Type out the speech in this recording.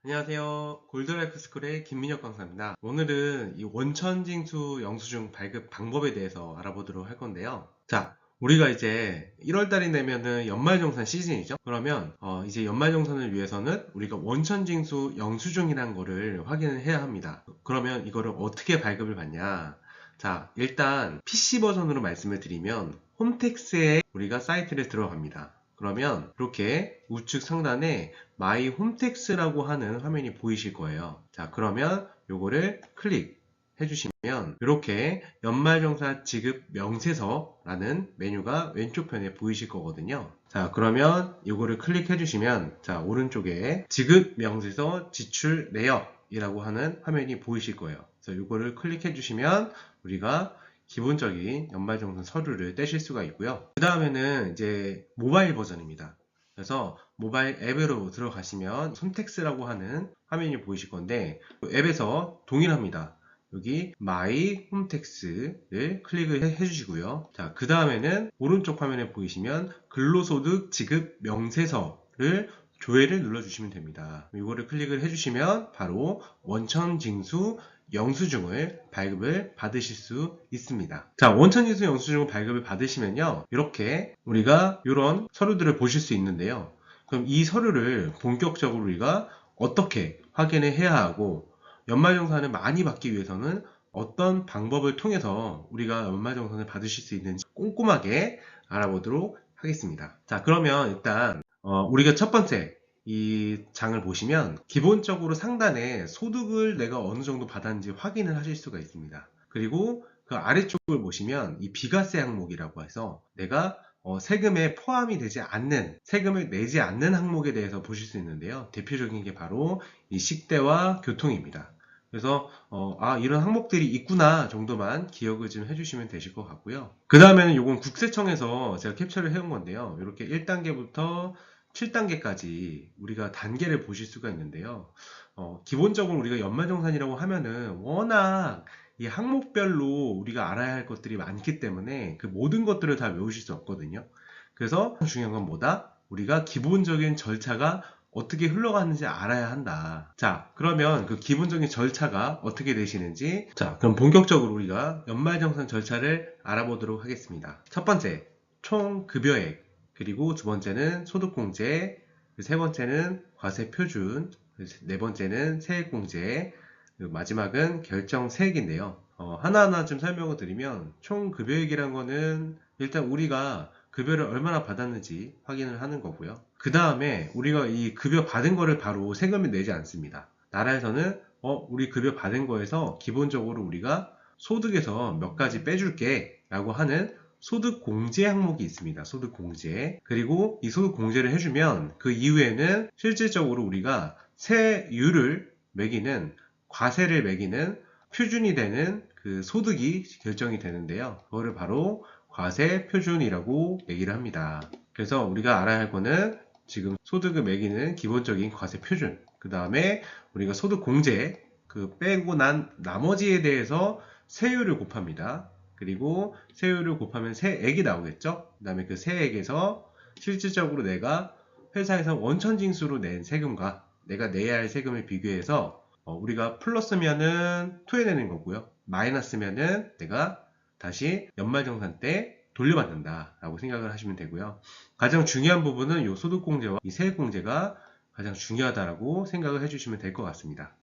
안녕하세요. 골드라이프 스쿨의 김민혁 강사입니다. 오늘은 이 원천징수 영수증 발급 방법에 대해서 알아보도록 할 건데요. 자, 우리가 이제 1월달이 되면은 연말정산 시즌이죠. 그러면 이제 연말정산을 위해서는 우리가 원천징수 영수증이라는 거를 확인을 해야 합니다. 그러면 이거를 어떻게 발급을 받냐? 자, 일단 PC 버전으로 말씀을 드리면 홈택스에 우리가 사이트를 들어갑니다. 그러면 이렇게 우측 상단에 마이 홈택스라고 하는 화면이 보이실 거예요. 자, 그러면 요거를 클릭해 주시면 이렇게 연말정산 지급 명세서라는 메뉴가 왼쪽 편에 보이실 거거든요. 자, 그러면 요거를 클릭해 주시면 자, 오른쪽에 지급 명세서 지출 내역이라고 하는 화면이 보이실 거예요. 그래서 요거를 클릭해 주시면 우리가 기본적인 연말정산 서류를 떼실 수가 있고요. 그 다음에는 이제 모바일 버전입니다. 그래서 모바일 앱으로 들어가시면 홈택스라고 하는 화면이 보이실 건데 앱에서 동일합니다. 여기 마이 홈택스를 클릭을 해 주시고요. 자, 그 다음에는 오른쪽 화면에 보이시면 근로소득 지급 명세서를 조회를 눌러주시면 됩니다. 이거를 클릭을 해주시면 바로 원천징수 영수증을 발급을 받으실 수 있습니다. 자, 원천징수 영수증을 발급을 받으시면요, 이렇게 우리가 이런 서류들을 보실 수 있는데요. 그럼 이 서류를 본격적으로 우리가 어떻게 확인을 해야 하고 연말정산을 많이 받기 위해서는 어떤 방법을 통해서 우리가 연말정산을 받으실 수 있는지 꼼꼼하게 알아보도록 하겠습니다. 자, 그러면 일단 우리가 첫 번째 이 장을 보시면 기본적으로 상단에 소득을 내가 어느 정도 받았는지 확인을 하실 수가 있습니다. 그리고 그 아래쪽을 보시면 이 비과세 항목이라고 해서 내가 세금에 포함이 되지 않는, 세금을 내지 않는 항목에 대해서 보실 수 있는데요. 대표적인 게 바로 이 식대와 교통입니다. 그래서 이런 항목들이 있구나 정도만 기억을 좀 해주시면 되실 것 같고요. 그 다음에는 이건 국세청에서 제가 캡처를 해온 건데요. 이렇게 1단계부터 7단계까지 우리가 단계를 보실 수가 있는데요. 기본적으로 우리가 연말정산이라고 하면은 워낙 이 항목별로 우리가 알아야 할 것들이 많기 때문에 그 모든 것들을 다 외우실 수 없거든요. 그래서 중요한 건 뭐다? 우리가 기본적인 절차가 어떻게 흘러가는지 알아야 한다. 자, 그러면 그 기본적인 절차가 어떻게 되시는지, 자, 그럼 본격적으로 우리가 연말정산 절차를 알아보도록 하겠습니다. 첫 번째, 총 급여액, 그리고 두 번째는 소득공제, 세 번째는 과세표준, 네 번째는 세액공제, 마지막은 결정세액인데요. 하나하나 좀 설명을 드리면 총 급여액이란 거는 일단 우리가 급여를 얼마나 받았는지 확인을 하는 거고요. 그 다음에 우리가 이 급여 받은 거를 바로 세금을 내지 않습니다. 나라에서는 우리 급여 받은 거에서 기본적으로 우리가 소득에서 몇 가지 빼줄게 라고 하는 소득공제 항목이 있습니다. 소득공제. 그리고 이 소득공제를 해주면 그 이후에는 실질적으로 우리가 세율을 매기는, 과세를 매기는 표준이 되는 그 소득이 결정이 되는데요. 그거를 바로 과세 표준이라고 얘기를 합니다. 그래서 우리가 알아야 할 거는 지금 소득을 매기는 기본적인 과세 표준, 그 다음에 우리가 소득 공제 그 빼고 난 나머지에 대해서 세율을 곱합니다. 그리고 세율을 곱하면 세액이 나오겠죠. 그 다음에 그 세액에서 실질적으로 내가 회사에서 원천징수로 낸 세금과 내가 내야 할 세금을 비교해서 우리가 플러스면은 토해내는 거고요. 마이너스면은 내가 다시 연말정산 때 돌려받는다 라고 생각을 하시면 되고요. 가장 중요한 부분은 이 소득공제와 이 세액공제가 가장 중요하다라고 생각을 해주시면 될 것 같습니다.